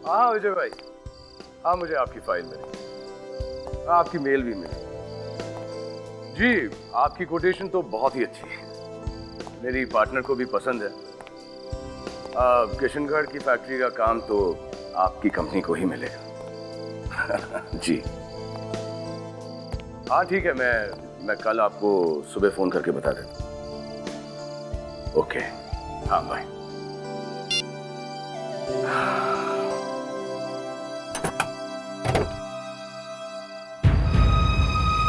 हाँ विजय भाई, हाँ मुझे आपकी फाइल मिली, आपकी मेल भी मिली। जी, आपकी कोटेशन तो बहुत ही अच्छी है, मेरी पार्टनर को भी पसंद है। किशनगढ़ की फैक्ट्री का काम तो आपकी कंपनी को ही मिलेगा। जी हाँ ठीक है, मैं कल आपको सुबह फोन करके बता देता हूँ। ओके, हाँ बाय।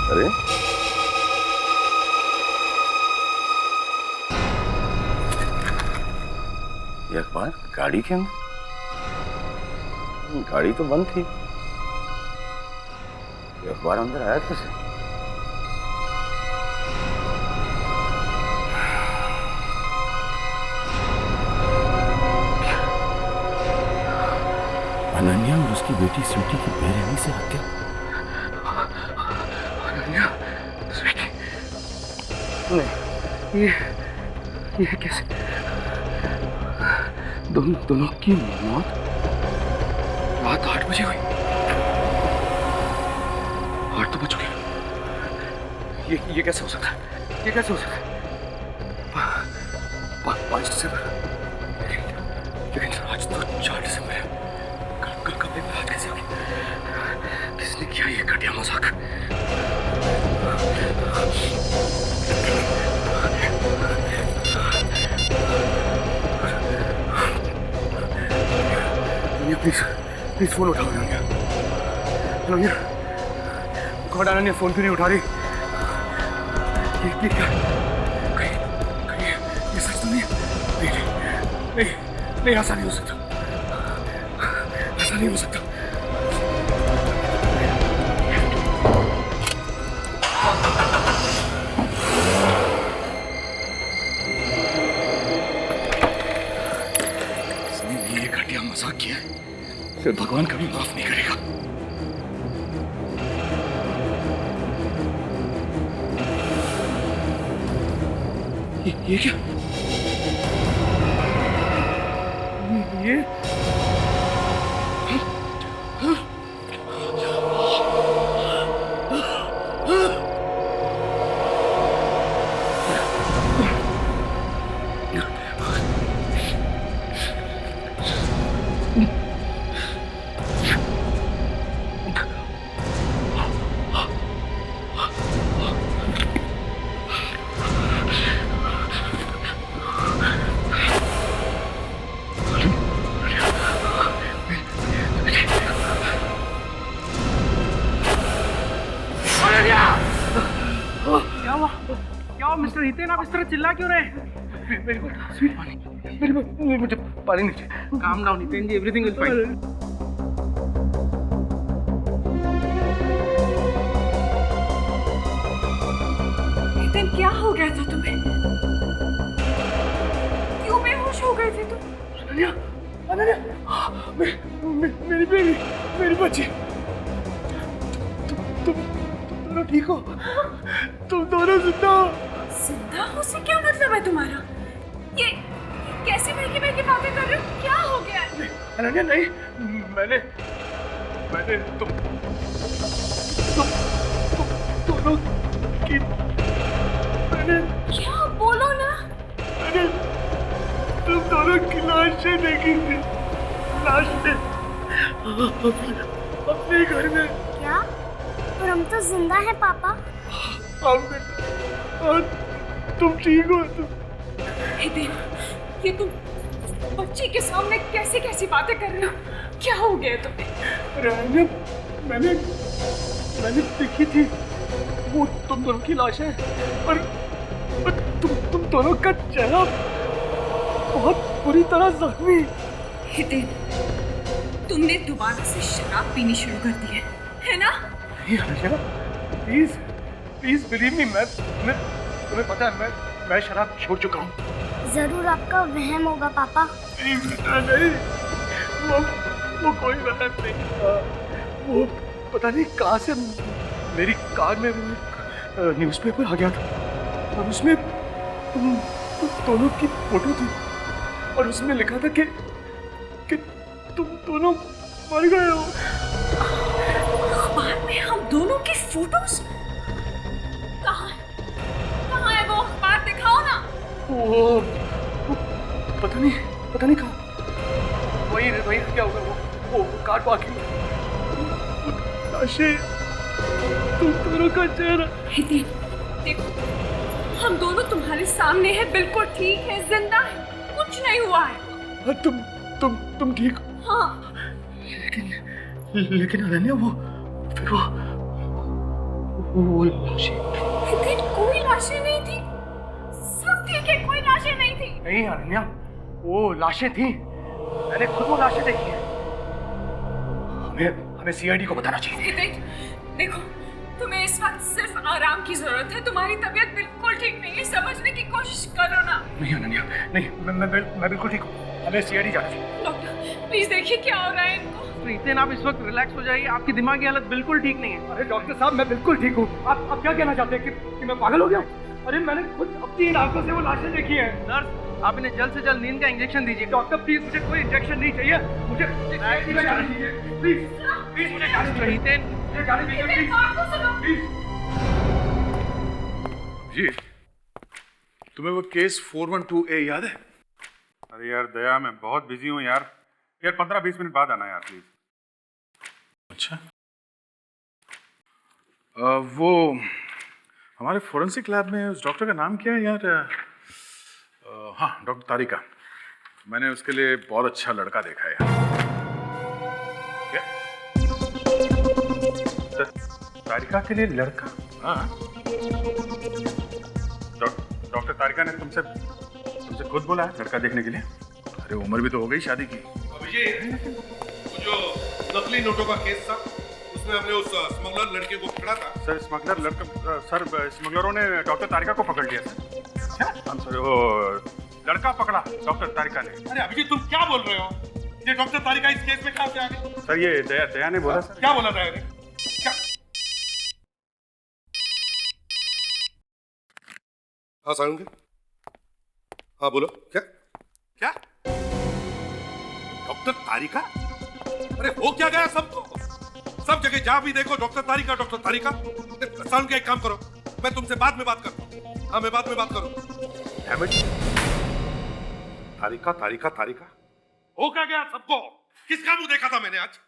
अरे ये अखबार गाड़ी के अंदर? गाड़ी तो बंद थी, ये अखबार अंदर आया कैसे? अनन्या और उसकी बेटी स्वीटी की बेरहमी से हत्या। अनन्या, स्वीटी, नहीं, ये कैसे? दोनों की मौत रात 8 बजे हुई। 8 तो बज चुके। ये कैसे हो सकता है? ये कैसे हो सकता है? 5 दिसंबर, लेकिन आज तो 4 दिसंबर है। कल कब एक रात कैसे होगी? किसने किया ये घटिया मजाक? प्लीज फोन उठाओ अनन्या। अनन्या, गॉड अनन्या फोन क्यों नहीं उठा रही? ये क्या? कहीं ये सच तो नहीं है? नहीं, ऐसा नहीं हो सकता, ऐसा नहीं हो सकता। इसने ये घटिया मजाक किया है, फिर भगवान कभी माफ नहीं करेगा। ये क्या? ये क्या मिस्टर हितेन, आप इस तरह चिल्ला क्यों रहे? मुझे पानी नहीं चाहिए। Calm down Hiten ji, everything will fine. Hiten, क्या हो गया था तुम्हें? क्यों बेहोश हो गए थे तुम? अनन्या, मेरी बच्ची, तुम दोनों ठीक हो? तुम दोनों जिंदा हो? जिंदा हो से क्या मतलब है तुम्हारा? ये कैसी महकी महकी बातें कर रहे हो? क्या हो गया? अनन्या नहीं, मैंने तुम दोनों की, मैंने क्या? बोलो ना। मैंने तुम दोनों की लाशें देखी थी, लाशें अपने घर में। क्या? पर हम तो जिंदा हैं पापा। और तुम ठीक हो? हितेन, ये तुम बच्ची के सामने कैसी कैसी बातें कर रहे हो? क्या हो गया तुम्हें? अनन्या, मैंने देखी थी वो तुम दोनों की लाशें, और तुम दोनों का चेहरा बहुत बुरी तरह जख्मी। हितेन, तुमने दोबारा से शराब पीनी शुरू कर दी है ना? प्लीज बिलीव मी, मैं तुम्हें पता है मैं शराब छोड़ चुका हूँ। जरूर आपका वहम होगा पापा। नहीं, वो कोई वहम नहीं था। वो पता नहीं कहाँ से मेरी कार में न्यूज़पेपर आ गया था, और उसमें तुम दोनों की फोटो थी, और उसमें लिखा था कि तुम दोनों मर गए हो। अखबार में हम दोनों की फोटोज? कहाँ कहाँ है वो अखबार? दिखाओ ना। वो पता नहीं कहाँ। वही क्या होगा वो कार पार्किंग। लाशें, तुम दोनों का चेहरा। हितेन, देखो, हम दोनों तुम्हारे सामने हैं, बिल्कुल ठीक है, जिंदा है, कुछ नहीं हुआ है। तुम ठीक हो? हाँ। लेकिन अनन्या, फिर वो लाशें। हितेन, कोई लाशें नहीं थी, सब ठीक है, कोई लाशें नहीं थी। नहीं अनन्या, वो लाशें थी, मैंने खुद वो लाशें देखी हैं। हमें सीआईडी को बताना चाहिए। हितेन, देखो, तुम्हें इस वक्त सिर्फ आराम की जरूरत है, तुम्हारी तबीयत बिल्कुल ठीक नहीं है, समझने की कोशिश करो ना। नहीं अनन्या, नहीं, मैं बिल्कुल ठीक हूँ, हमें सीआईडी जाना चाहिए। डॉक्टर, प्लीज देखिए क्या हो रहा है इनको। हितेन, आप इस वक्त रिलैक्स हो जाइए, आपकी दिमागी हालत बिल्कुल ठीक नहीं है। अरे डॉक्टर साहब, मैं बिल्कुल ठीक हूँ। आप क्या कहना चाहते हैं कि मैं पागल हो गया? अरे मैंने खुद अपनी आंखों से वो लाशें देखी हैं। नर्स, आप इन्हें जल्द से जल्द नींद का इंजेक्शन दीजिए। डॉक्टर प्लीज, मुझे कोई इंजेक्शन नहीं चाहिए, मुझे जाने दीजिए प्लीज मुझे जाने दीजिए। हितेन, मुझे जाने दीजिए प्लीज प्लीज। जी, तुम्हें वो केस 412A याद है? अरे यार दया, मैं बहुत बिजी हूँ यार 15-20 मिनट बाद आना यार प्लीज। अच्छा, वो हमारे फोरेंसिक लैब में उस डॉक्टर का नाम क्या है यार? हाँ, डॉक्टर तारिका। मैंने उसके लिए बहुत अच्छा लड़का देखा है यार। क्या? तारिका के लिए लड़का? हाँ, डॉक्टर तारिका ने तुमसे खुद बोला है लड़का देखने के लिए? अरे उम्र भी तो हो गई शादी की। अभिजीत, वो जो नकली नोटों का केस था, उसमें हमने उस स्मगलर लड़के को पकड़ा था। सर स्मगलरों ने डॉक्टर तारिका को पकड़ लिया सर। क्या? हम सर वो लड़का पकड़ा डॉक्टर तारिका ने। अरे अभिजीत, तुम क्या बोल रहे हो? ये डॉक्टर तारिका इस केस में कहाँ से आ गई? सर ये दया ने बोला सर। क्या बोला था यार? क्या? हाँ सारुण, हाँ बोलो। क्या डॉक्टर तारिका? अरे हो क्या गया सबको? सब जगह जहां भी देखो डॉक्टर तारिका, डॉक्टर तारिका। सारुण, एक काम करो, मैं तुमसे बाद में बात करता हूँ। हाँ, मैं बाद में बात करूँ। तारिका तारिका तारिका, हो क्या गया सबको? किसका मुंह देखा था मैंने आज?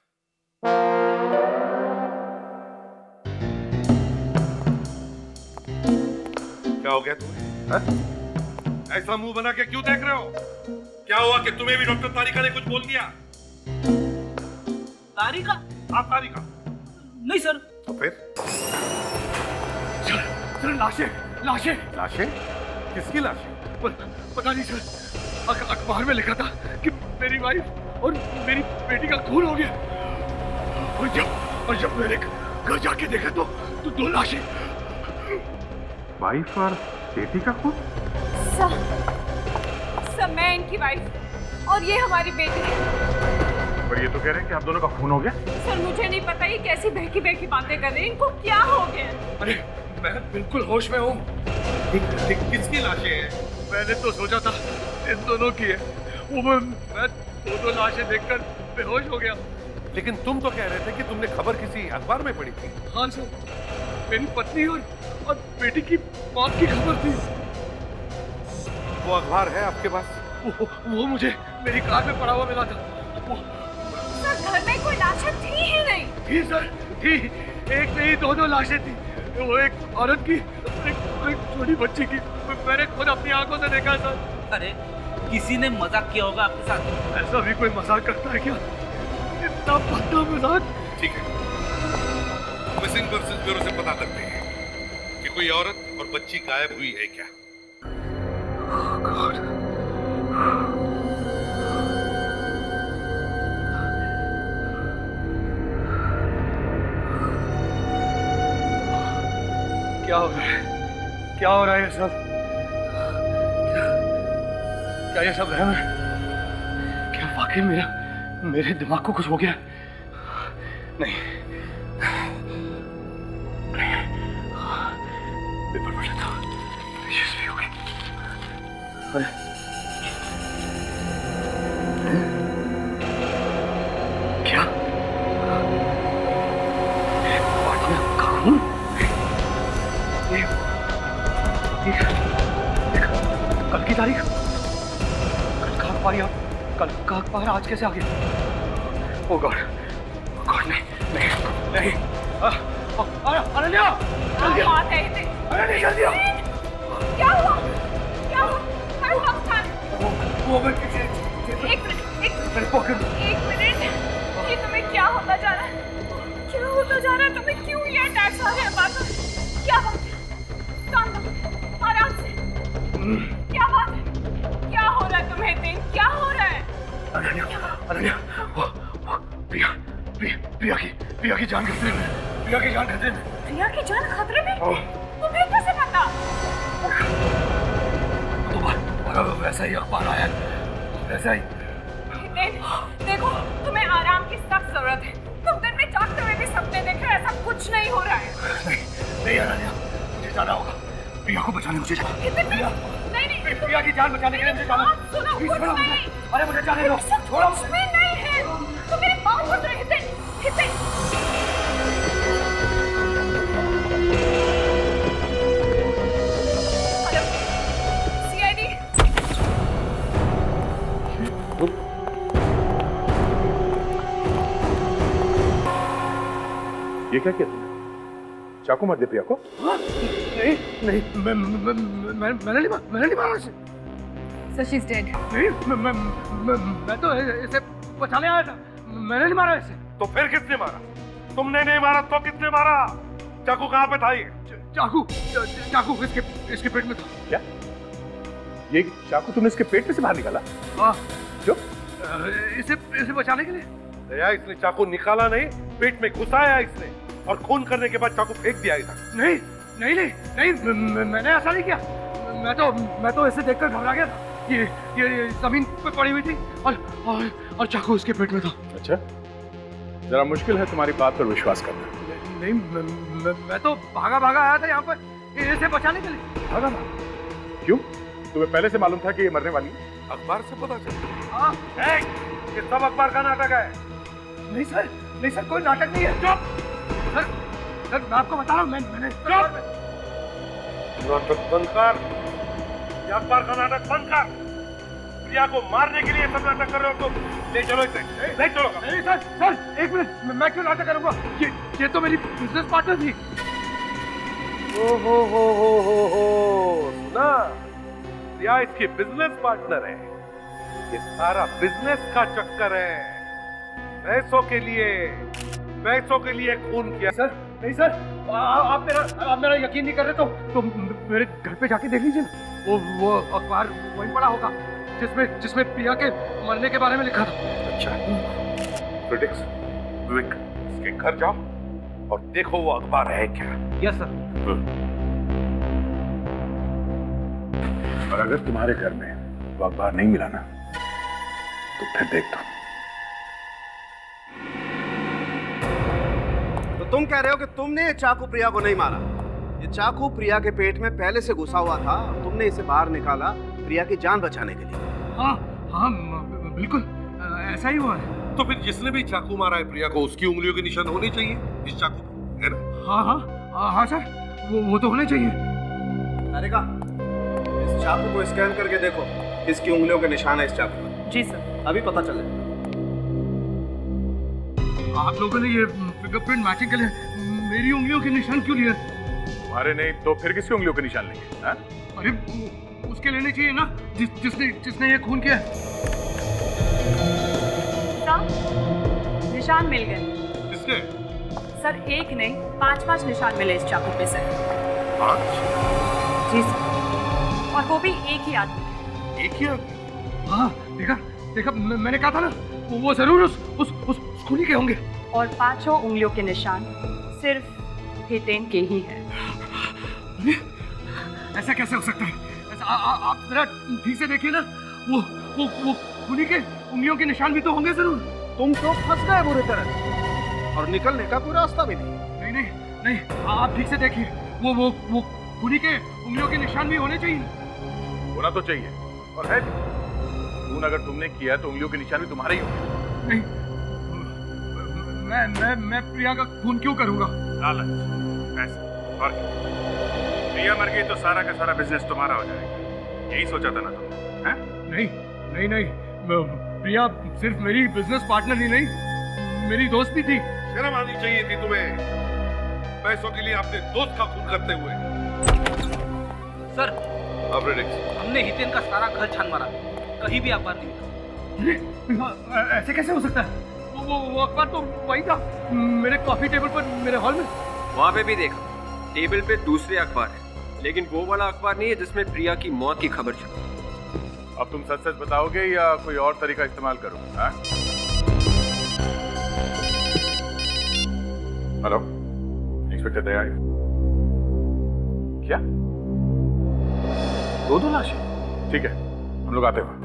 क्या हो गया तुम्हें? हाँ? ऐसा मुंह बना के क्यों देख रहे हो? क्या हुआ कि तुम्हें भी डॉक्टर तारिका ने कुछ बोल दिया? तारिका? हाँ तारिका। नहीं सर। तो फिर? सर लाशें। किसकी लाशें? पता नहीं सर, अखबार में लिखा था कि मेरी वाइफ और मेरी बेटी का खून हो गया। और जब मैंने घर जाके देखा तो 2 लाशें। वाइफ और बेटी का खून? सर, मैं इनकी वाइफ और ये हमारी बेटी है। पर ये तो कह रहे हैं कि आप दोनों का खून हो गया। सर, मुझे नहीं पता ये कैसी बहकी बहकी बातें कर रहे हैं, इनको क्या हो गया? अरे मैं बिल्कुल होश में हूँ। किसकी लाशें हैं? मैंने तो सोचा था इन दोनों की है। वो मैं 2 लाशें देखकर बेहोश हो गया। लेकिन तुम तो कह रहे थे कि तुमने खबर किसी अखबार में पढ़ी थी। हाँ सर, मेरी पत्नी और बेटी की मौत की खबर थी। वो अखबार है आपके पास? वो मुझे मेरी कार में पड़ा हुआ मिला था। सर, घर में कोई लाशें थी ही नहीं। थी सर, थी। एक नहीं 2 लाशें थी। वो एक औरत की, एक छोटी बच्ची की। मैंने खुद अपनी आंखों से देखा सर। अरे, किसी ने मजाक किया होगा आपके साथ। ऐसा भी कोई मजाक करता है क्या? इतना भद्दा मजाक। ठीक है, मिसिंग पर्सन्स ब्यूरो से पता करते हैं कि कोई औरत और बच्ची गायब हुई है क्या। गॉड, क्या हो रहा है? क्या हो रहा है ये सब? क्या ये सब रहम है? क्या वाकई मेरे दिमाग को कुछ हो गया? नहीं, पेपर पढ़ लेता हूँ। यशस्वी हो गई। अरे क्या तारीख कल का अखबार या कल का अखबार आज कैसे आ गया? ओ गॉड नहीं नहीं नहीं अनन्या क्या बात है हितेन? अनन्या जल्दी आओ। क्या हुआ? क्या हुआ? अरे भगवान! वो मैं पीछे एक मिनट मेरे पॉकेट में। एक मिनट, ये तुम्हें क्या होता जा रहा है? क्या होता जा रहा है तुम्हें? क्यों ये अटैक्स आ रहे हैं बार बार? क्या बात है? काम लो, आराम से। क्या बात है? क्या हो रहा है तुम्हें हितेन? क्या हो रहा है? अनन्या वो प्रिया की जान खतरे में। प्रिया की जान खतरे में। प्रिया की जान खतरे में? तुम्हें कैसे पता? तुम्हारा वैसा ही अखबार आया वैसा ही। हितेन, देखो तुम्हें आराम की सख्त जरूरत है। तुम दिन में जागते हुए भी सपने देख रहे हो, ऐसा कुछ नहीं हो रहा है। नहीं अनन्या, मुझे जाना होगा। प्रिया को बचाने मुझे जाना। हितेन, नहीं प्रिया की जान बचाने के लिए मुझे जाना। सुनो, प्लीज कुछ छोड़ो मुझे। नहीं। अरे मुझे जाने दो। छोड़ो कुछ भी नहीं है। तुम मेरी बात सुन रहे हो हितेन? Hiten, hello CID. ये क्या किया तुमने? चाकू मार दे प्रिया को? नहीं नहीं मैंने नहीं मारा इसे। So she's dead. नहीं मैं तो इसे बचाने आया था। मैंने नहीं मारा इसे। तो फिर किसने मारा? तुमने नहीं मारा तो किसने मारा? चाकू कहाँ पे था ये? चाकू इसके पेट में था। क्या? ये चाकू तुमने इसके पेट में से बाहर निकाला? हाँ क्यों? इसे बचाने के लिए। दया, इसने चाकू निकाला नहीं, पेट में घुसाया इसने और खून करने के बाद चाकू फेंक दिया इधर। नहीं मैंने ऐसा नहीं किया। मैं तो इसे देखकर घबरा गया था। ये जमीन पे पड़ी हुई थी और चाकू इसके पेट में था। अच्छा, जरा मुश्किल है तुम्हारी बात पर विश्वास करना। नहीं मैं तो भागा आया था यहाँ पर इसे बचाने के लिए। भागा? क्यों? तुम्हें पहले से मालूम था कि ये मरने वाली है? अखबार से पता चला। हाँ ये सब अखबार का नाटक है। नहीं सर कोई नाटक नहीं है। चुप सर मैं आपको बता रहा हूँ। मैंने नाटक बंद कर। ये अखबार का नाटक बंद कर। प्रिया को मारने के लिए सब नाटक कर रहे हो तुम। ले चलो इसे। ले चलो। नहीं सर एक मिनट। मैं क्यों नाटक करूंगा? ये तो मेरी बिजनेस पार्टनर थी। हो सुना? प्रिया इसकी बिजनेस पार्टनर है। ये सारा बिजनेस का चक्कर है। पैसों के लिए खून किया। सर नहीं सर आप मेरा यकीन नहीं कर रहे तो मेरे घर पे जाके देख लीजिए ना। वो अखबार वहीं पड़ा होगा जिसमें प्रिया के मरने के बारे में लिखा था। अच्छा, प्रिडिक्स विवेक, इसके घर जाओ और देखो वो अखबार है क्या। Yes sir. और अगर तुम्हारे घर में वो अखबार नहीं मिला ना तो फिर देख दो। तो तुम कह रहे हो कि तुमने ये चाकू प्रिया को नहीं मारा? ये चाकू प्रिया के पेट में पहले से घुसा हुआ था और तुमने इसे बाहर निकाला प्रिया की जान बचाने के लिए। हाँ बिल्कुल ऐसा ही हुआ है। तो फिर जिसने भी चाकू मारा है प्रिया को, उसकी उंगलियों के निशान होने चाहिए इस चाकू पे, है ना? हाँ सर वो तो होने चाहिए। तारिका, इस चाकू को स्कैन करके देखो किसकी उंगलियों के निशान है इस चाकू में। जी सर। अभी पता चले। आप लोगों ने ये फिंगरप्रिंट मैचिंग के लिए मेरी उंगलियों के निशान क्यों लिए? तुम्हारे नहीं तो फिर किसकी उंगलियों के निशान लेंगे? हाँ? अरे उसके लेने चाहिए ना जिसने ये खून किया। सर निशान मिल गए। किसने? सर एक नहीं 5 निशान मिले इस चाकू पे से। 5? जी सर, और वो भी एक ही आदमी। एक ही आदमी? हाँ देखा मैंने कहा था ना वो जरूर उस खूनी के होंगे। और 5 उंगलियों के निशान सिर्फ हितेन के ही हैं। ऐसा कैसे हो सकता है? ऐसा आप जरा ठीक से देखिए ना। वो खूनी के उंगलियों के निशान भी तो होंगे जरूर। तुम तो फंस गए बुरी तरह और निकलने का कोई रास्ता भी नहीं। नहीं आप ठीक से देखिए। वो खूनी के उंगलियों के निशान भी होने चाहिए। होना तो चाहिए और है भी। खून अगर तुमने किया तो उंगलियों के निशान भी तुम्हारे ही होंगे। नहीं मैं प्रिया का खून क्यों करूंगा? लालच, पैसा और क्या? प्रिया मर गई तो सारा का सारा बिजनेस तुम्हारा हो जाएगा। यही सोचा था ना तुम, हैं? नहीं नहीं नहीं, प्रिया सिर्फ मेरी बिजनेस पार्टनर ही नहीं, मेरी दोस्त भी थी। शर्म आनी चाहिए थी तुम्हें, पैसों के लिए अपने दोस्त का खून करते हुए। सर, ऑपरेटिक्स, हमने हितेन का सारा घर छान मारा, कहीं भी अखबार नहीं मिला। ऐसे कैसे हो सकता है? वो अखबार तो वही था, मेरे कॉफी टेबल पर, मेरे हॉल में। वहाँ पे भी देखा, टेबल पे दूसरे अखबार है, लेकिन वो वाला अखबार नहीं है जिसमें प्रिया की मौत की खबर छपी। अब तुम सच सच बताओगे या कोई और तरीका इस्तेमाल करो? हाँ? हेलो, इंस्पेक्टर दया। क्या 2 लाशें? ठीक है, हम लोग आते हैं।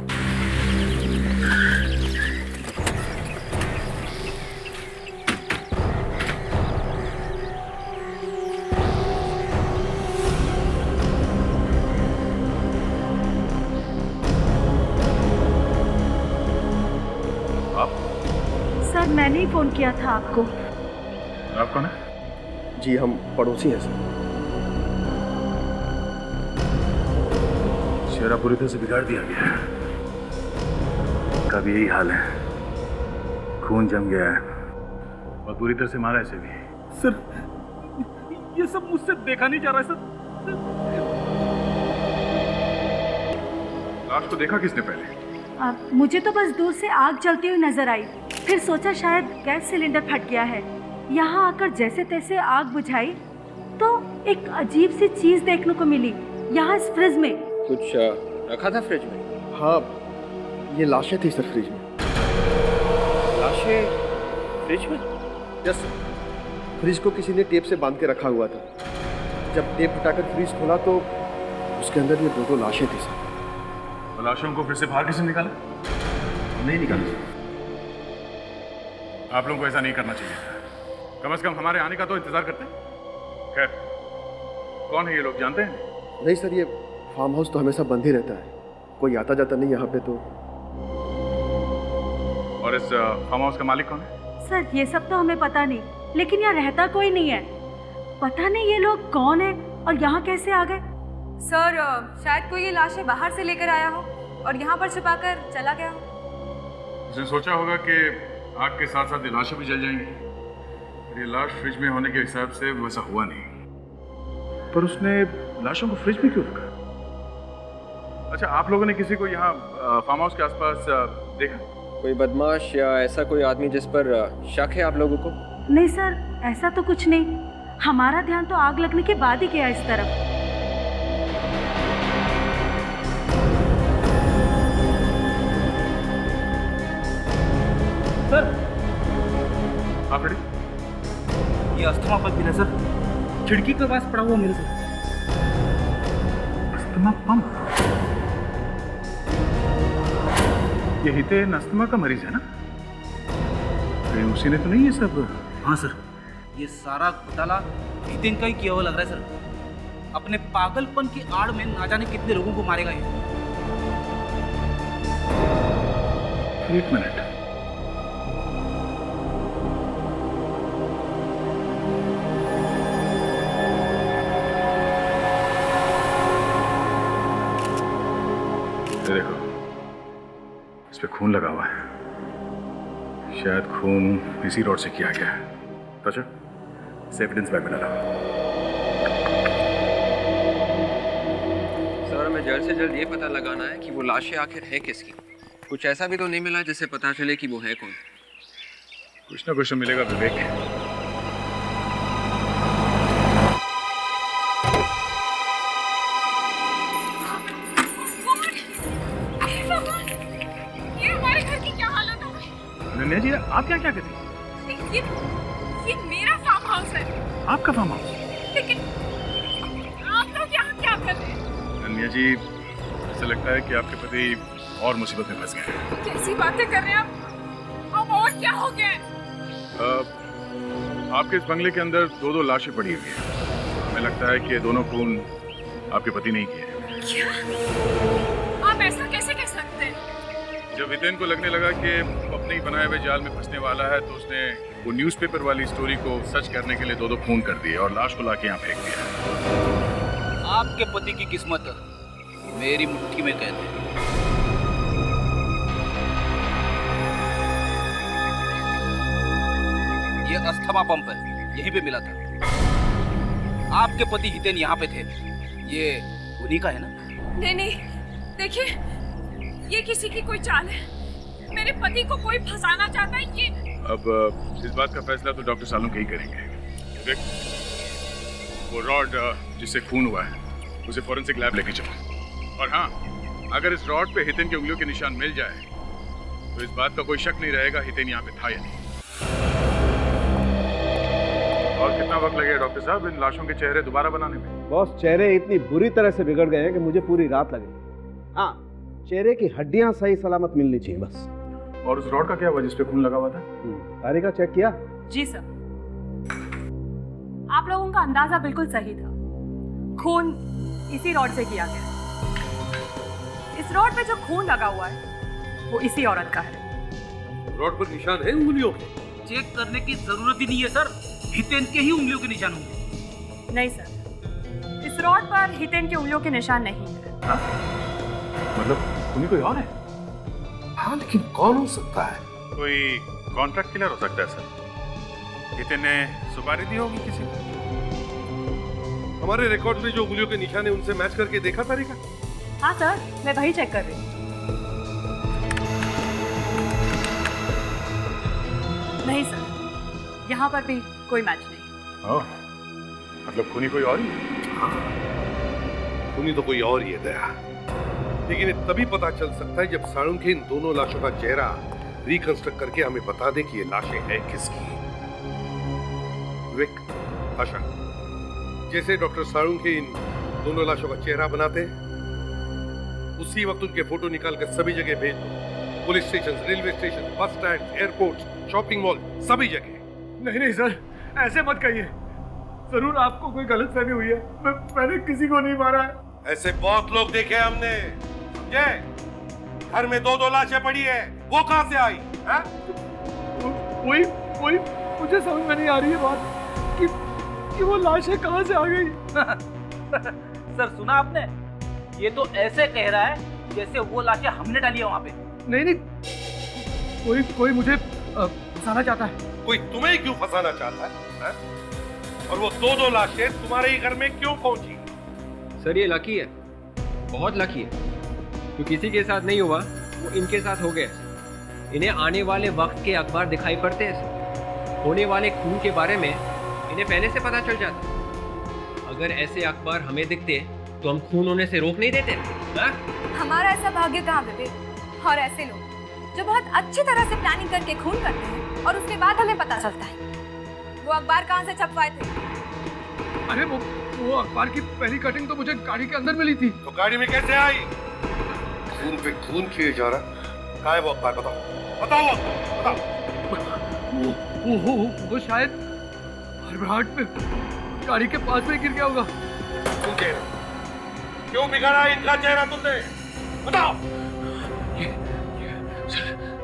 सर, मैंने ही फोन किया था आपको। आप कौन है? जी हम पड़ोसी हैं सर। चेहरा पूरी तरह से बिगाड़ दिया गया है, कभी यही हाल है, खून जम गया है और पूरी तरह से मारा है इसे भी। सर, ये सब मुझसे देखा नहीं जा रहा है सर। लाश को देखा किसने पहले? मुझे तो बस दूर से आग जलती हुई नजर आई, फिर सोचा शायद गैस सिलेंडर फट गया है। यहाँ आकर जैसे तैसे आग बुझाई तो एक अजीब सी चीज देखने को मिली यहाँ इस फ्रिज में। कुछ रखा था फ्रिज में? हाँ, ये लाशें थी सर फ्रिज में। लाशें फ्रिज में? यस सर, फ्रिज को किसी ने टेप से बांध के रखा हुआ था। जब टेप हटाकर फ्रिज खोला तो उसके अंदर ये 2 लाशें थी सर। लाशों को फिर से बाहर किसने निकाला? नहीं निकाला। आप लोगों को ऐसा नहीं करना चाहिए था, कम से कम हमारे आने का तो इंतजार करते। खैर, कौन है ये लोग, जानते हैं? नहीं सर, ये फार्म हाउस तो हमेशा बंद ही रहता है, कोई आता जाता नहीं यहाँ पे तो। और इस फार्म हाउस का मालिक कौन है? सर, ये सब तो हमें पता नहीं, लेकिन यहाँ रहता कोई नहीं है। पता नहीं ये लोग कौन है और यहाँ कैसे आ गए। सर, शायद कोई ये लाशें बाहर से लेकर आया हो और यहाँ पर छुपाकर चला गया हो। उसने सोचा होगा कि आग के साथ साथ ये लाशें भी जल जाएंगी। ये लाश फ्रिज में होने के हिसाब से वैसा हुआ नहीं, पर उसने लाशों को फ्रिज में क्यों रखा? अच्छा, आप लोगों ने किसी को यहाँ फार्म हाउस के आसपास देखा? कोई बदमाश या ऐसा कोई आदमी जिस पर शक है आप लोगों को? नहीं सर, ऐसा तो कुछ नहीं। हमारा ध्यान तो आग लगने के बाद ही गया इस तरफ। सर, आप रेडी? ये अस्थमा पंप है सर, खिड़की के पास पड़ा हुआ मेरे सर। Asthma pump? ये हितेन अस्थमा का मरीज है ना? कहीं उसी ने तो नहीं ये सब? हाँ सर, ये सारा घोटाला हितेन का ही किया हुआ लग रहा है सर। अपने पागलपन की आड़ में ना जाने कितने लोगों को मारेगा ये। एक मिनट, देखो, इस पे खून लगा हुआ है, शायद खून इसी रोड से किया गया है। तो अच्छा, एविडेंस बैग में डाला। सर, हमें जल्द से जल्द ये पता लगाना है कि वो लाशें आखिर है किसकी। कुछ ऐसा भी तो नहीं मिला जिससे पता चले कि वो है कौन। कुछ ना कुछ तो मिलेगा विवेक। ये हमारे घर की क्या हालत हो गई? अनन्या जी, आप क्या क्या करती? ये मेरा फार्म हाउस है। आपका फार्म हाउस? लेकिन आप लोग यहाँ क्या कर रहे हैं? अनन्या जी, ऐसा लगता है कि आपके पति और मुसीबत में फंस गए। कैसी बातें कर रहे हैं आप? अब और क्या हो गया? आपके इस बंगले के अंदर 2 लाशें पड़ी हुई हैं। हमें लगता है कि ये दोनों खून आपके पति नहीं किए। क्या? आप ऐसा कैसे कह सकते हैं? जब हितेन को लगने लगा कि वो अपने ही बनाए हुए जाल में फंसने वाला है, तो उसने वो न्यूज़पेपर वाली स्टोरी को सच करने के लिए 2 खून कर दिए और लाश को लाके यहाँ फेंक दिया। आपके पति की किस्मत मेरी मुट्ठी में कैद है। ये अस्थमा पंप है, यहीं पे मिला था। आपके पति हितेन यहाँ पे थे, ये उन्हीं का है ना? नहीं नहीं, देखिए ये किसी की कोई चाल है। मेरे पति को कोई फंसाना चाहता है। ये अब इस बात का फैसला तो डॉक्टर सालुंके ही करेंगे। देख, वो रॉड जिससे खून हुआ है उसे फॉरेंसिक लैब लेके चलो। और हाँ, अगर इस रॉड पे हितेन की उंगलियों के निशान मिल जाए तो इस बात का कोई शक नहीं रहेगा हितेन यहाँ पे था या नहीं। और कितना वक्त लगेगा डॉक्टर साहब इन लाशों के चेहरे दोबारा बनाने में? बॉस, चेहरे इतनी बुरी तरह से बिगड़ गए हैं कि मुझे पूरी रात लगेगी। हाँ, चेहरे की हड्डियां सही सलामत मिलनी चाहिए बस। और उस रॉड का क्या हुआ जिस पे खून लगा हुआ था? तारिका चेक किया? जी सर, आप लोगों का अंदाजा बिल्कुल सही था। खून इसी रॉड से किया गया है। इस रॉड पे जो खून लगा हुआ है वो इसी औरत का है। रॉड पर निशान है उंगलियों के? चेक करने की जरूरत ही नहीं है सर, हितेन के ही उंगलियों के निशान होंगे। नहीं सर, इस रॉड पर हितेन की उंगलियों के निशान नहीं है। मतलब खूनी कोई और है? हाँ, लेकिन कौन हो सकता है? कोई कॉन्ट्रैक्ट किलर हो सकता है सर। हितेन ने सुपारी दी होगी किसी को। हमारे रिकॉर्ड में जो उंगलियों के निशान है उनसे मैच करके देखा तारिका? हाँ सर, मैं वही चेक कर रही हूँ। नहीं सर, यहाँ पर भी कोई मैच नहीं। ओह, मतलब खूनी कोई और ही है? खूनी तो कोई और ही है दया, लेकिन ये तभी पता चल सकता है जब साळुंखे इन दोनों लाशों का चेहरा रिकंस्ट्रक्ट करके हमें बता दे कि ये लाशें हैं किसकी। विक, आशा, जैसे डॉक्टर साळुंखे इन दोनों लाशों का चेहरा बनाते हैं उसी वक्त उनके फोटो निकाल कर सभी जगह भेज दो। Police station, railway station, bus stand, airport, shopping mall, सभी जगह। नहीं नहीं सर, ऐसे मत कहिए। जरूर आपको कोई गलतफहमी हुई है। मैंने किसी को नहीं मारा है। ऐसे बहुत लोग देखे हमने, समझे? घर में 2-2 लाशें पड़ी है, वो कहां से आई? वही मुझे समझ में नहीं आ रही है बात कि वो लाशें कहां से आ गई। सर सुना आपने? ये तो ऐसे कह रहा है जैसे वो लाशें हमने डाली है वहां पे। नहीं, कोई मुझे फंसाना चाहता है। कोई तुम्हें क्यों फंसाना चाहता है? और वो 2-2 लाशें तुम्हारे ही घर में क्यों पहुंची? सर ये लकी है, बहुत लकी है। जो किसी के साथ नहीं हुआ वो इनके साथ हो गया। इन्हें आने वाले वक्त के अखबार दिखाई पड़ते हैं। होने वाले खून के बारे में इन्हें पहले से पता चल जाता। अगर ऐसे अखबार हमें दिखते तो हम खून होने से रोक नहीं देते। हमारा ऐसा भाग्य कहाँ बेबे। और ऐसे लोग जो बहुत अच्छी तरह से प्लानिंग करके खून करते हैं और उसके बाद हमें पता चलता है। वो अखबार कहाँ से छपवाए थे? अरे वो अखबार की पहली कटिंग तो मुझे गाड़ी के अंदर मिली थी। तो गाड़ी में कैसे आई? खून पे खून किए जा रहा। कहाँ है वो अखबार? बताओ। वो शायद हड़बड़ाहट में गाड़ी के पास में गिर गया होगा। क्यों बिगाड़ा इनका चेहरा तुमने? बताओ।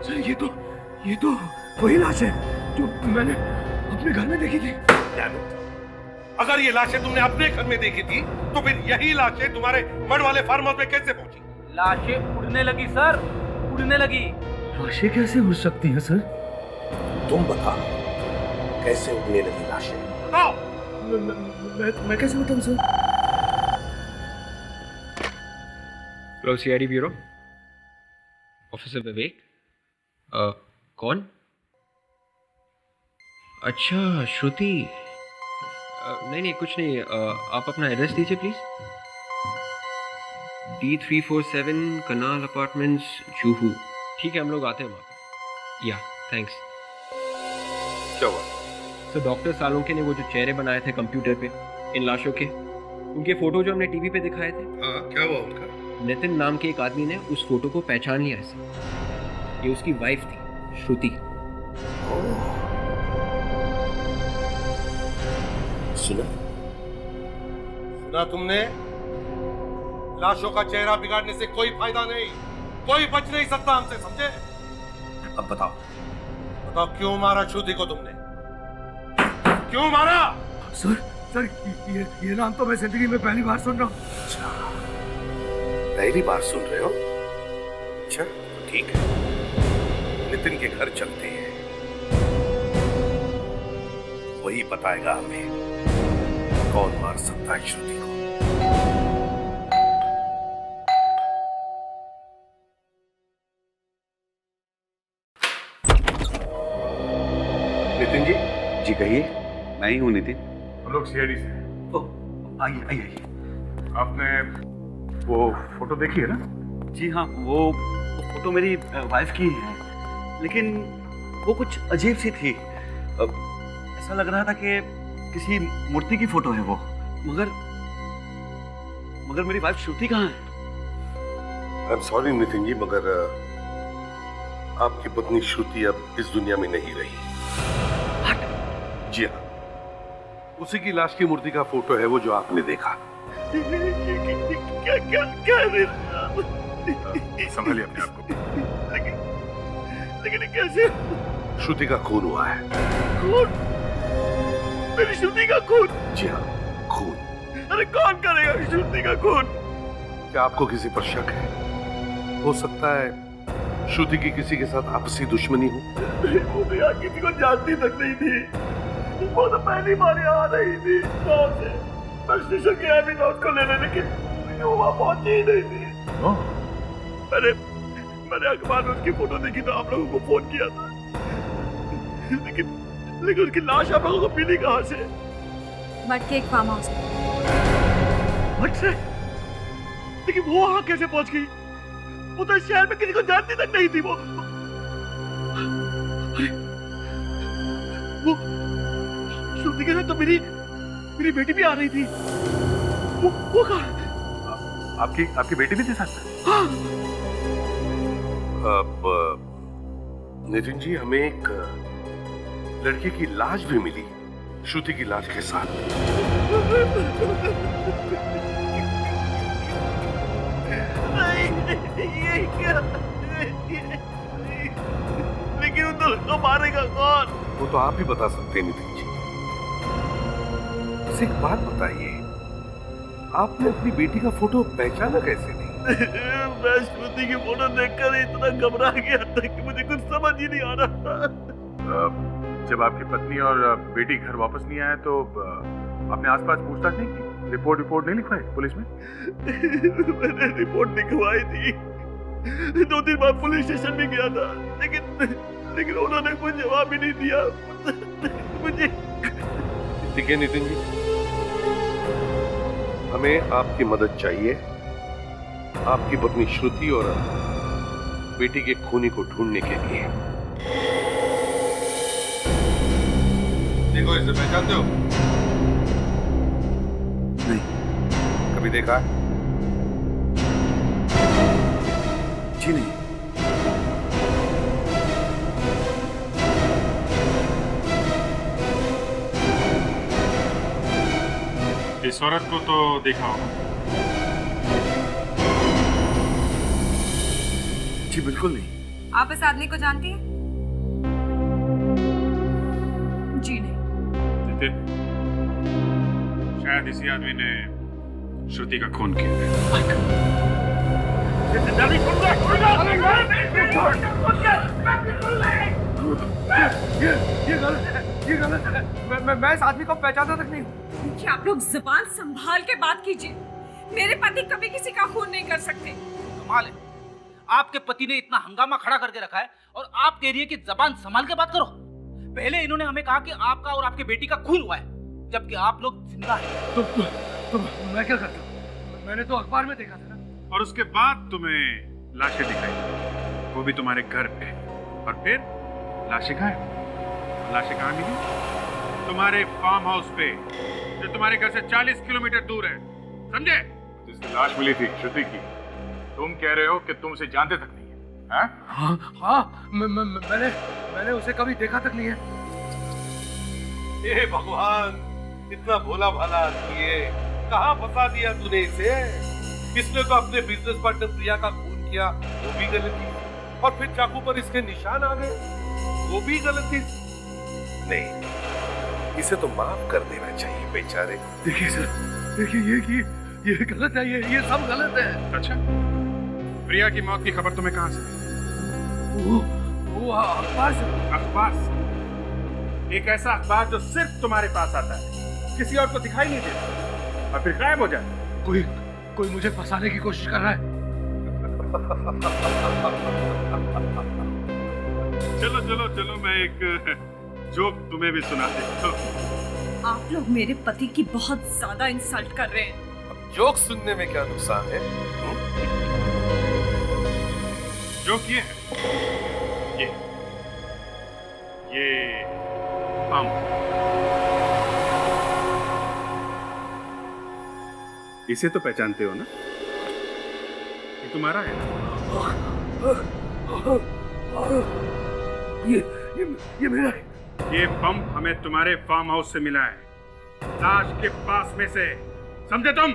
सर ये तो वही लाश है जो मैंने अपने घर में देखी थी। अगर ये लाशें तुमने अपने घर में देखी थी तो फिर यही लाशें तुम्हारे मड वाले फार्म हाउस में कैसे पहुंची? लाशें उड़ने लगी सर, उड़ने लगी। लाशें कैसे उड़ सकती हैं सर? तुम बताओ, कैसे उड़ने लगी लाशें? बताओ। मैं कैसे बताऊं sir? Hello CID bureau, officer Vivek. कौन? अच्छा श्रुति। नहीं कुछ नहीं। आप अपना एड्रेस दीजिए please. D347 kanal apartments, Juhu. ठीक है, हम लोग आते हैं वहाँ पर। या थैंक्स। क्या हुआ? सर डॉक्टर सालुंखे ने वो जो चेहरे बनाए थे कंप्यूटर पे इन लाशों के, उनके फोटो जो हमने टीवी पे दिखाए थे। हाँ, क्या हुआ उनका? नितिन नाम के एक आदमी ने उस फोटो को पहचान लिया है। ये उसकी वाइफ थी, श्रुति। सुना तुमने? लाशों का चेहरा बिगाड़ने से कोई फायदा नहीं, कोई बच नहीं सकता हमसे, समझे? अब बताओ क्यों मारा श्रुति को तुमने? क्यों मारा? सर ये नाम तो मैं जिंदगी में पहली बार सुन रहा हूँ। पहली बार सुन रहे हो? अच्छा ठीक है, नितिन के घर चलते हैं, वही बताएगा हमें कौन मार सकता है श्रुति को। नितिन जी, जी कहिए। मैं ही हूँ नितिन। हम लोग सीआईडी से हैं। ओह, आइए आइए आइए। आपने वो फोटो देखी है ना? जी हाँ, वो फोटो मेरी वाइफ की है, लेकिन वो कुछ अजीब सी थी। ऐसा लग रहा था कि किसी मूर्ति की फोटो है वो, मगर मेरी वाइफ श्रुति कहाँ है? I am sorry Nitin ji, मगर आपकी पत्नी श्रुति अब इस दुनिया में नहीं रही। जी हाँ, उसी की लाश की मूर्ति का फोटो है वो जो आपने देखा। क्या क्या क्या संभालिए अपने आप को। लेकिन कैसे? श्रुति का खून हुआ है। खून? मेरी श्रुति का खून? जी हाँ, खून। अरे कौन करेगा श्रुति का खून? क्या आपको किसी पर शक है? हो सकता है श्रुति की किसी के साथ आपसी दुश्मनी हो। वो तो यहाँ किसी को जानती तक नहीं थी, वो तो पहली बार यहाँ आ रही थी गाँव से। मैं स्टेशन गया भी था उसको लेने, लेकिन वो वहाँ पहुंची ही नहीं थी। मैंने अखबार में उसकी फोटो देखी तो आप लोगों को फोन किया था, लेकिन उसकी लाश आप लोगों को मिली कहाँ से? मटके एक फार्म हाउस में। मट से? लेकिन वो वहाँ कैसे पहुंच गई? वो तो इस शहर में किसी को जानती तक नहीं थी। वो श्रुति के साथ तो मेरी बेटी भी आ रही थी। वो कहाँ? आपकी बेटी भी थी साथ में? हाँ। अब नितिन जी, हमें एक लड़की की लाश भी मिली श्रुति की लाश के साथ। ये क्या? लेकिन उन दोनों को मारेगा कौन? वो तो आप ही बता सकते हैं नितिन जी। एक बात बताइए, आपने अपनी बेटी का फोटो पहचाना कैसे नहीं? मैं श्रुति की फोटो देखकर इतना घबरा गया था कि मुझे कुछ समझ ही नहीं आ रहा था। जब आपकी पत्नी और बेटी घर वापस नहीं आए तो आपने आसपास पूछताछ नहीं की? रिपोर्ट नहीं लिखवाई पुलिस में? मैंने रिपोर्ट लिखवाई थी, 2-3 बार पुलिस स्टेशन भी गया था, लेकिन उन्होंने कोई जवाब ही नहीं दिया मुझे। ठीक है नितिन जी, हमें आपकी मदद चाहिए आपकी पत्नी श्रुति और बेटी के खूनी को ढूंढने के लिए। देखो, इसे पहचानते हो? नहीं। कभी देखा है? जी नहीं। इस औरत को तो देखा होगा। जी बिल्कुल नहीं। आप इस आदमी को जानती हैं? जी नहीं। नितिन, शायद इसी आदमी ने श्रुति का खून किया है। ये गलत है। मैं इस आदमी को पहचानता तक नहीं हूँ। क्या आप लोग जुबान संभाल के बात कीजिए। मेरे पति कभी किसी का खून नहीं कर सकते। कमाल है, आपके पति ने इतना हंगामा खड़ा करके रखा है और आप कह रही है कि जबान संभाल के बात करो। पहले इन्होंने हमें कहा कि आपका और आपके बेटी का खून हुआ है, जबकि आप लोग जिंदा हैं। तो मैं क्या करता हूँ? मैंने तो अखबार में देखा था ना। और उसके बाद तुम्हें लाशें दिखाई, वो भी तुम्हारे घर पे, और फिर लाशें गायब। लाशें कहाँ मिली? तुम्हारे फार्म हाउस पे, जो तुम्हारे घर से 40 किलोमीटर दूर है, समझे? जिसकी लाश मिली थी श्रुति की, तुम कह रहे हो कि तुम उसे जानते तक नहीं है? हाँ, मैंने उसे कभी देखा तक नहीं है। हे भगवान, इतना भोला भाला आदमी है, कहाँ फंसा दिया तूने इसे? इसने तो अपने बिजनेस पार्टनर प्रिया का खून किया, वो भी गलती, और फिर चाकू पर इसके निशान आ गए, वो भी गलती। नहीं, इसे तो माफ कर देना चाहिए बेचारे। देखिए सर, देखिए ये गलत है, ये सब गलत है। अच्छा, प्रिया की मौत की खबर तुम्हें कहां से मिली? वो अखबार से। अखबार से? एक ऐसा अखबार जो सिर्फ तुम्हारे पास आता है, किसी और को दिखाई नहीं देता और फिर गायब हो जाता है। कोई मुझे फंसाने की कोशिश कर रहा है। चलो चलो चलो, मैं एक जोक तुम्हें भी सुना देता हूं। आप लोग मेरे पति की बहुत ज्यादा इंसल्ट कर रहे हैं। अब जोक सुनने में क्या नुकसान है? जोक ये है, ये हम इसे तो पहचानते हो ना? ये तुम्हारा है ना? ये मेरा है। ये बम हमें तुम्हारे फार्म हाउस से मिला है, लाश के पास में से, समझे तुम?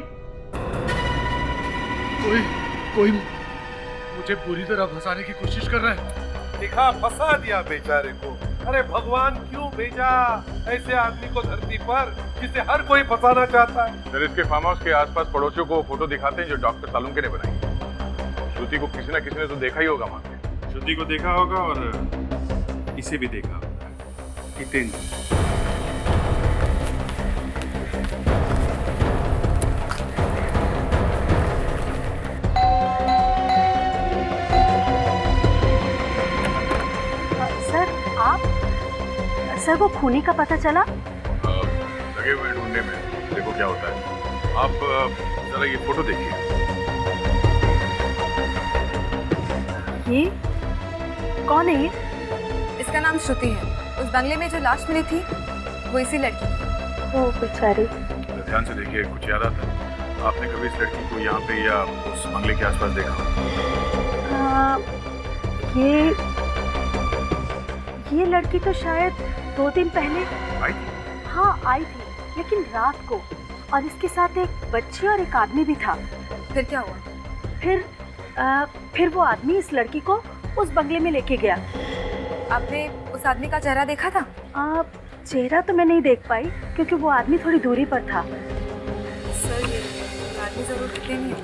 कोई मुझे पूरी तरह फंसाने की कोशिश कर रहा है। दिखा, फंसा दिया बेचारे को। अरे भगवान क्यों भेजा ऐसे आदमी को धरती पर जिसे हर कोई फंसाना चाहता है? सर, इसके फार्म हाउस के आसपास पड़ोसियों को फोटो दिखाते हैं जो डॉक्टर सालुंके ने बनाई। श्रुति को किसी न किसी ने तो देखा ही होगा वहां पे। श्रुति को देखा होगा और इसे भी देखा होगा, हितेंद्र। सर, वो खूनी का पता चला? लगे हुए ढूंढने में, देखो क्या होता है। आप जरा ये फोटो देखिए। ये कौन है? ये इसका नाम श्रुति है। उस बंगले में जो लाश मिली थी वो इसी लड़की की। ओ बेचारी। ध्यान से देखिए, कुछ याद आता है? आपने कभी इस लड़की को यहाँ पे या उस बंगले के आसपास देखा? ये लड़की तो शायद 2 दिन पहले आई थी। हाँ, आई थी, लेकिन रात को। और इसके साथ एक बच्ची और एक आदमी भी था। फिर क्या हुआ? फिर वो आदमी इस लड़की को उस बंगले में लेके गया। आपने उस आदमी का चेहरा देखा था? चेहरा तो मैं नहीं देख पाई क्योंकि वो आदमी थोड़ी दूरी पर था। सर, ये आदमी जरूर दिखते नहीं है।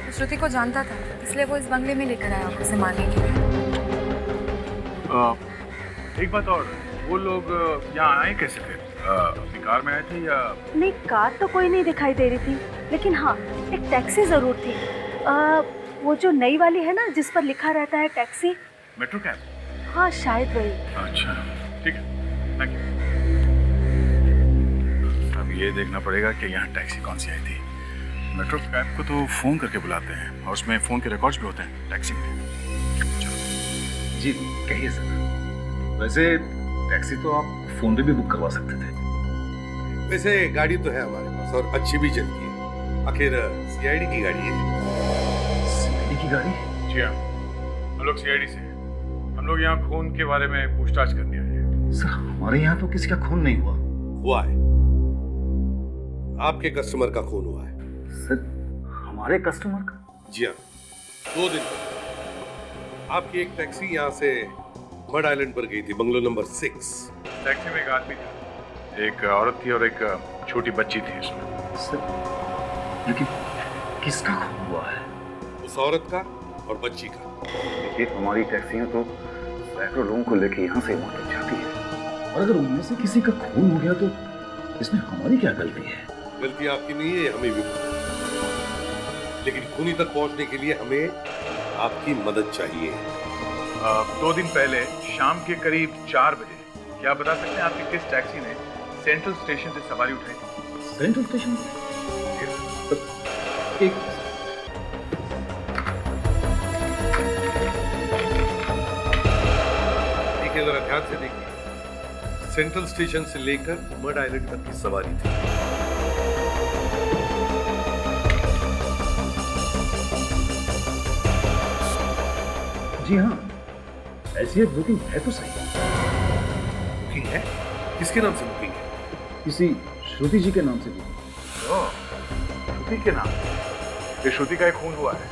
तो श्रुति को जानता था, इसलिए वो इस बंगले में लेकर आया उसे मारने के लिए। एक बात और, वो लोग यहाँ आए कैसे थे? अपनी कार में आए थे या? नहीं, कार तो कोई नहीं दिखाई दे रही थी, लेकिन हाँ, एक टैक्सी जरूर थी। वो जो नई वाली है ना, जिस पर लिखा रहता है टैक्सी। Metro cab? हाँ, शायद वही। अच्छा, ठीक है, थैंक यू। अब ये देखना पड़ेगा कि यहाँ टैक्सी कौन सी आई थी। मेट्रो कैब को तो फोन करके बुलाते हैं और उसमें फोन के रिकॉर्ड्स भी होते हैं टैक्सी में। जी कहिए सर। वैसे टैक्सी तो आप फोन पे भी बुक करवा सकते थे। वैसे गाड़ी तो है हमारे पास और अच्छी भी चलती है। आखिर सीआईडी की गाड़ी है। सीआईडी की गाड़ी? जी हाँ, हम लोग सीआईडी से हैं। हम लोग यहाँ खून के बारे में पूछताछ करने आए हैं। सर, हमारे यहाँ तो किसी का खून नहीं हुआ है। आपके कस्टमर का खून हुआ है। सर, हमारे कस्टमर का? जी हाँ, 2 दिन पहले आपकी एक टैक्सी यहाँ से मड आइलैंड पर गई थी, बंगलो नंबर 6। टैक्सी में एक आदमी था, एक औरत थी और एक छोटी बच्ची थी उसमें। सर, लेकिन किसका खून हुआ है? उस औरत का और बच्ची का। देखिए, हमारी टैक्सियां तो सैकड़ों लोगों को लेके यहाँ से वहाँ तक जाती है, और अगर उनमें से किसी का खून हो गया तो इसमें हमारी क्या गलती है? गलती आपकी नहीं है, हमें भी, लेकिन खूनी तक पहुंचने के लिए हमें आपकी मदद चाहिए। 2 दिन पहले शाम के करीब 4 बजे, क्या बता सकते हैं आपकी किस टैक्सी ने सेंट्रल स्टेशन से सवारी उठाई थी? Central station? एक देखिए, जरा ध्यान से देखिए। सेंट्रल स्टेशन से लेकर मड आइलैंड तक की सवारी थी। जी हाँ, ऐसी एक बुकिंग है तो सही। बुकिंग है? किसके नाम से बुकिंग है? किसी श्रुति जी के नाम से बुकिंग। श्रुति के नाम? ये श्रुति का एक खून हुआ है।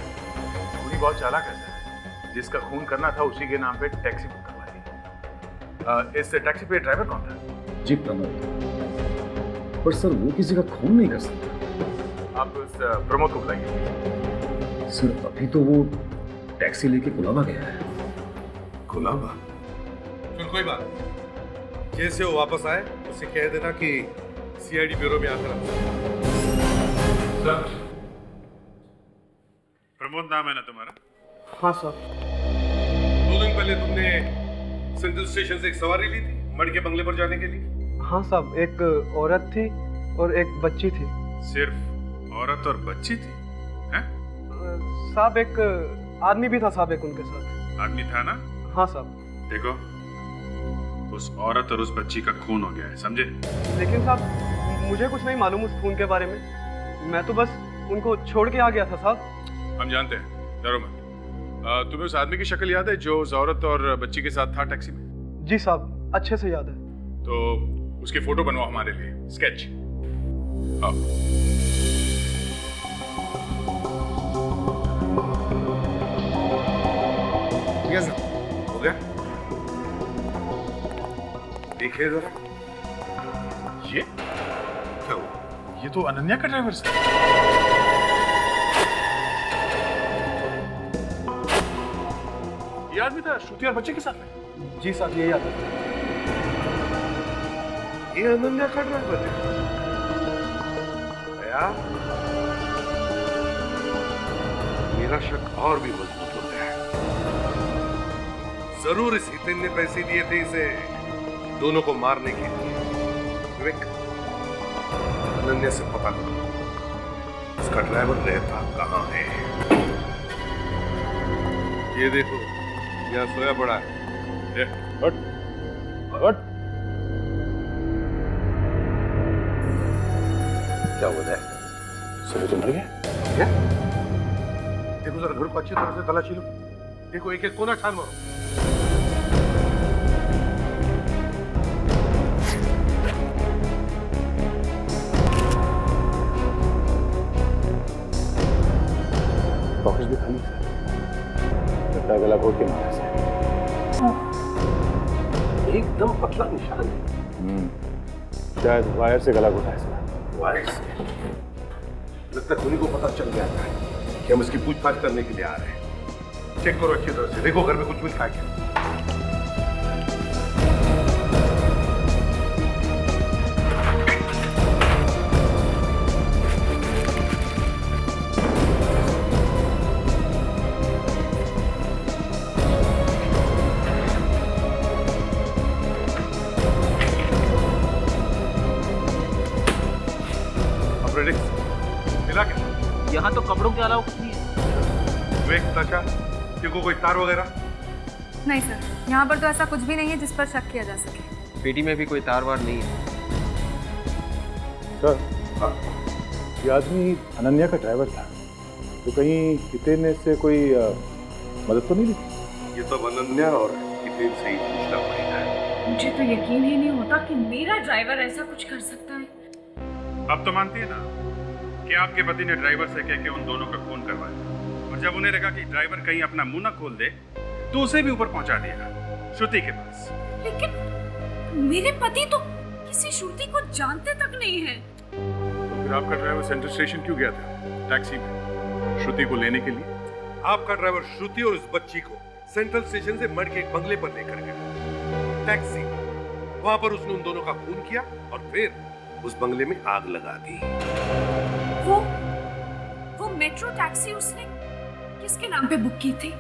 खूनी बहुत चालाक है, जिसका खून करना था उसी के नाम पे टैक्सी बुक करवा दी। इस टैक्सी पे ड्राइवर कौन था? जी प्रमोद। पर सर, वो किसी का खून नहीं कर सकता। आप उस प्रमोद को बुलाइए। सर अभी तो वो टैक्सी लेके कुलाबा गया है। कुलाबा? फिर कोई बात नहीं, जैसे वो वापस आए उसे कह देना कि सीआईडी ब्यूरो में आकर सर, प्रमोद नाम है ना तुम्हारा? हाँ सर। 2 दिन पहले तुमने सेंट्रल स्टेशन से एक सवारी ली थी मड़ के बंगले पर जाने के लिए? हाँ साहब, एक औरत थी और एक बच्ची थी। सिर्फ औरत और बच्ची थी? हैं? साहब एक आदमी भी था साहब, एक उनके साथ। आदमी था ना? हाँ साहब। देखो, उस औरत और उस बच्ची का खून हो गया है, समझे? लेकिन साहब मुझे कुछ नहीं मालूम उस खून के बारे में, मैं तो बस उनको छोड़ के आ गया था साहब। हम जानते हैं, डरो मत। तुम्हें उस आदमी की शक्ल याद है जो उस औरत और बच्ची के साथ था टैक्सी में? जी साहब, अच्छे से याद है। तो उसकी फोटो बनवाओ हमारे लिए, स्केच। आओ। यस हो गया, देखिए जरा। ये क्या हुआ? ये तो अनन्या का ड्राइवर है। ये आदमी था श्रुति और बच्चे के साथ में? जी साहब, यही याद है। ये अनन्या का ड्राइवर है? भैया, मेरा शक और भी मजबूत हो गया है। जरूर इस हितेन ने पैसे दिए थे इसे दोनों को मारने के लिए। विवेक, अनन्या से पता करो उसका ड्राइवर रहता कहाँ है। ये देखो, यहाँ सोया पड़ा है। हट, हट। क्या हुआ है? सुबह तो मर गया? क्या? देखो जरा घर को अच्छी तरह से तलाशी लो। देखो एक एक कोना छान मारो। पॉकेट भी खाली है। लगता है गला घोट के मारा से। एकदम पतला निशान है। शायद वायर से गला घोटा है। वायर से? लगता है धोनी को पता चल गया था कि हम इसकी पूछताछ करने के लिए आ रहे हैं। चेक करो अच्छी तरह से, देखो घर में कुछ भी खा क्या। यहाँ तो कपड़ों के अलावा कुछ नहीं है। विवेक, ताशा, देखो कोई तार वगैरह? नहीं सर, यहाँ पर तो ऐसा कुछ भी नहीं है जिस पर शक किया जा सके। पेटी में भी कोई तार वार नहीं है। सर, ये आदमी अनन्या का ड्राइवर था, तो कहीं हितेन ने इससे कोई मदद तो नहीं ली? ये तो अनन्या और हितेन से ही पूछना पड़ेगा। मुझे तो यकीन ही नहीं होता कि मेरा ड्राइवर ऐसा कुछ कर सकता है। अब तो मानती है ना कि आपके पति ने ड्राइवर से कह के उन दोनों का खून करवाया, और जब उन्हें लगा कि ड्राइवर कहीं अपना मुंह न खोल दे तो उसे भी ऊपर पहुंचा दिया श्रुति के पास। लेकिन मेरे पति तो किसी श्रुति को जानते तक नहीं है। तो फिर आपका ड्राइवर सेंट्रल स्टेशन क्यों गया था टैक्सी में श्रुति को लेने के लिए? आपका ड्राइवर श्रुति और उस बच्ची को सेंट्रल स्टेशन से मड़ के एक बंगले पर लेकर गया टैक्सी। वहां पर उसने उन दोनों का खून किया और फिर उस बंगले में आग लगा दी। वो मेट्रो टैक्सी उसने किसके नाम पे बुक की थी?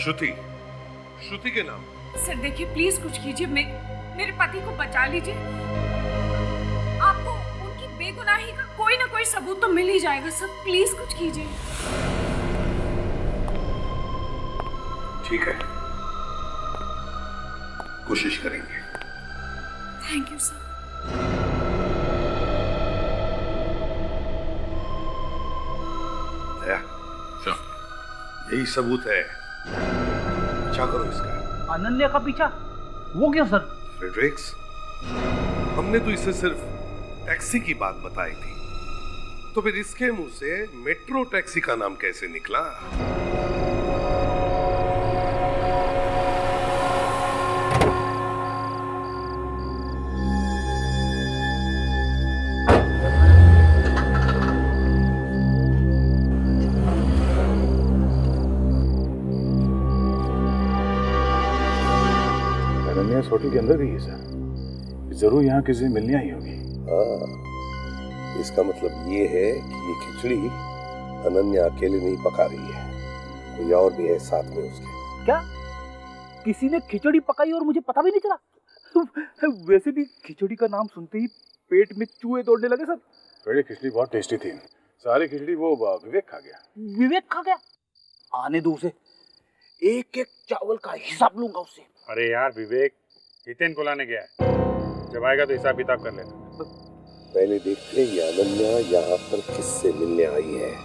श्रुति के नाम। सर देखिए, प्लीज कुछ कीजिए, मेरे पति को बचा लीजिए। आपको उनकी बेगुनाही का कोई ना कोई सबूत तो मिल ही जाएगा सर, प्लीज कुछ कीजिए। ठीक है, कोशिश करेंगे। Thank you sir. यही सबूत है, पीछा करो इसका। अनन्या का पीछा? वो क्यों सर? फ्रेडरिक्स, हमने तो इसे सिर्फ टैक्सी की बात बताई थी, तो फिर इसके मुंह से मेट्रो टैक्सी का नाम कैसे निकला? इस होटल के अंदर गई है सर। जरूर यहाँ किसी से मिलने आई होगी। हाँ, इसका मतलब ये है कि ये खिचड़ी अनन्या अकेले नहीं पका रही है, कोई और भी है साथ में उसके। क्या किसी ने खिचड़ी पकाई और मुझे पता भी नहीं चला? वैसे भी खिचड़ी का नाम सुनते ही पेट में चूहे दौड़ने लगे सर। पहले खिचड़ी बहुत टेस्टी थी, सारी खिचड़ी वो विवेक खा गया। विवेक खा गया? आने दो उसे, एक एक चावल का हिसाब लूंगा उससे। अरे यार विवेक हितेन को लाने गया है, जब आएगा तो हिसाब किताब कर लेना। पहले देखते हैं ये अनन्या यहाँ पर किससे मिलने आई है।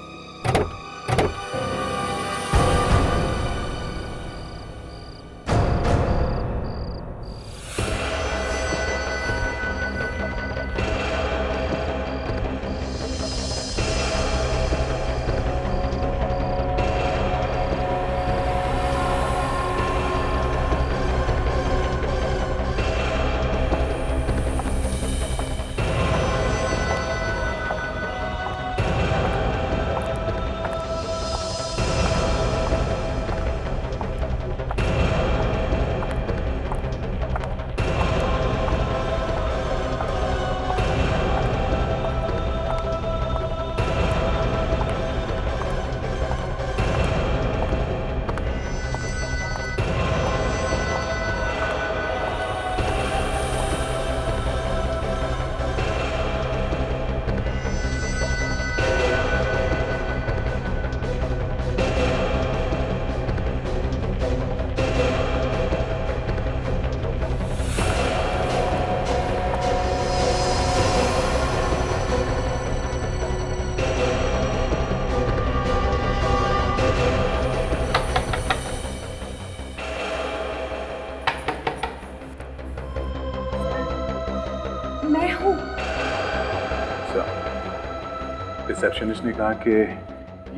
रिसेप्शनिस्ट ने कहा कि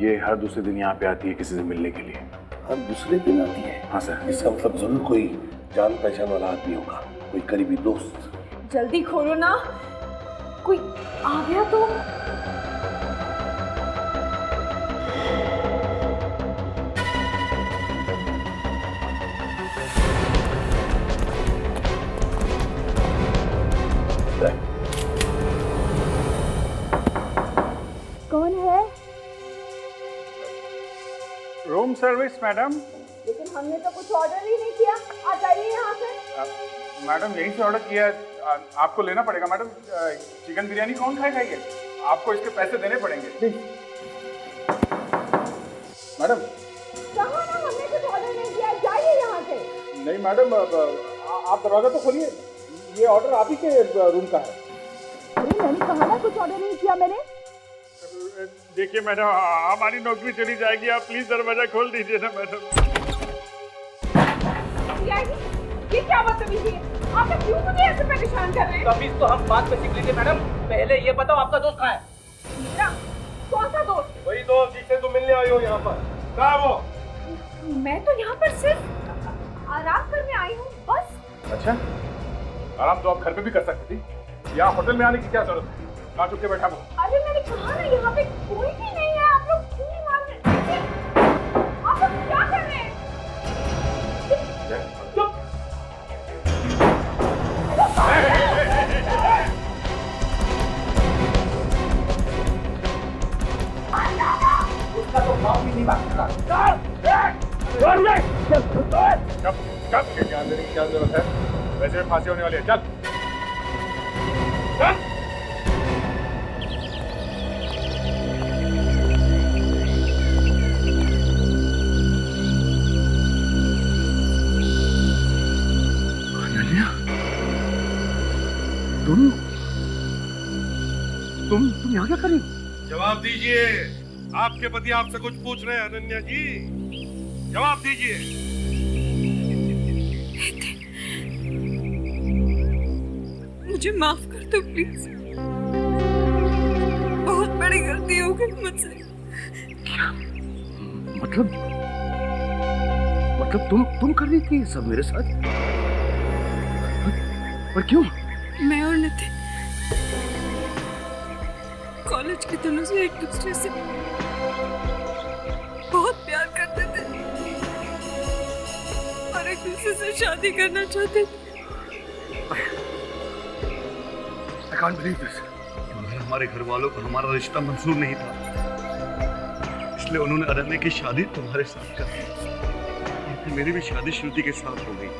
ये हर दूसरे दिन यहाँ पे आती है किसी से मिलने के लिए। हर दूसरे दिन आती है? हाँ सर। इसका मतलब जरूर कोई जान पहचान वाला आदमी होगा, कोई करीबी दोस्त। जल्दी खोलो ना, कोई आ गया तो। कौन है? Room service madam. लेकिन हमने तो कुछ ऑर्डर ही नहीं किया। आ जाइए यहाँ से। मैडम यहीं से ऑर्डर किया, आपको लेना पड़ेगा मैडम। चिकन बिरयानी कौन खाएगा ये? आपको इसके पैसे देने पड़ेंगे मैडम। कहा ना हमने कुछ ऑर्डर नहीं किया, जाइए यहाँ से। नहीं मैडम, आप दरवाजा तो खोलिए, ये ऑर्डर आप ही के रूम का है। अरे मैंने कहा ना कुछ ऑर्डर नहीं किया मैंने। देखिए मैडम, हमारी नौकरी चली जाएगी, आप प्लीज दरवाजा खोल दीजिए ना मैडम। ये क्या बदतमीजी है? आप क्यों मुझे ऐसे परेशान कर रहे हैं? तमीज तो हम बाद में सीख लेंगे मैडम, पहले ये बताओ आपका दोस्त कहाँ है? मेरा कौन सा दोस्त? वही दोस्त जिससे तुम मिलने आई हो यहाँ पर। कहाँ है वो? मैं तो यहाँ पर सिर्फ आराम करने आई हूँ बस। अच्छा, आराम तो आप घर पे भी कर सकती थी, यहाँ होटल में आने की क्या जरूरत है? कहाँ चुप के बैठा वो? अरे मैंने कहा ना यहाँ पे कोई भी नहीं है, आप लोग क्यों नहीं मान रहे? आप लोग क्या कर रहे हैं? उसका तो भाव भी नहीं बात कब ज्ञान देने की क्या जरूरत है? वैसे में फांसी होने वाली है, चल चल। तुम यहाँ क्या कर रही हो? जवाब दीजिए, आपके पति आपसे कुछ पूछ रहे हैं अनन्या जी, जवाब दीजिए। मुझे माफ कर दो प्लीज, बहुत बड़ी गलती हो गई मुझसे। क्या मतलब तुम कर रही थी सब मेरे साथ? पर क्यों? मैं और नितिन कॉलेज के दिनों से एक दूसरे से बहुत प्यार करते थे और एक दूसरे से शादी करना चाहते थे। can't believe this. मगर हमारे घर वालों को हमारा रिश्ता मंजूर नहीं था, इसलिए उन्होंने अनन्या की शादी तुम्हारे साथ कर दी। फिर मेरी भी शादी श्रुति के साथ हो गई।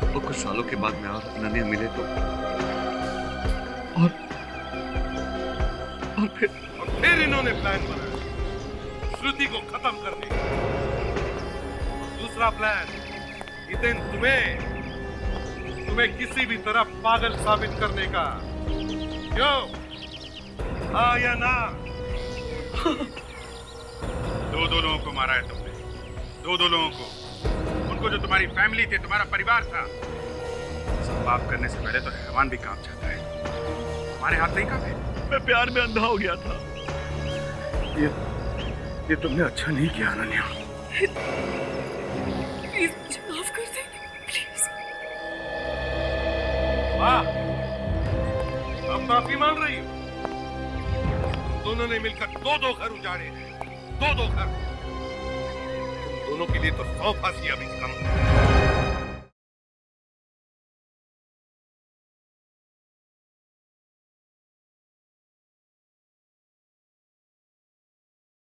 और कुछ सालों के बाद मैं और अनन्या मिले तो और फिर इन्होंने प्लान बनाया श्रुति को खत्म करने का। दूसरा प्लान, ये दिन तुम्हें किसी भी तरह पागल साबित करने का। क्यों? हाँ या ना? दो लोगों को मारा है तुमने, दो लोगों को, उनको जो तुम्हारी फैमिली थी, तुम्हारा परिवार था। सब पाप करने से पहले तो हैवान भी काम चाहता है, हमारे हाथ नहीं कांपे। मैं प्यार में अंधा हो गया था। ये तुमने अच्छा नहीं किया अनन्या। प्लीज मुझे माफ कर दे, प्लीज। वाह, अब माफी मांग रही हो? दोनों ने मिलकर दो घर उजाड़े हैं, दो घर। तुम दोनों के लिए तो 100 फांसियां भी कम।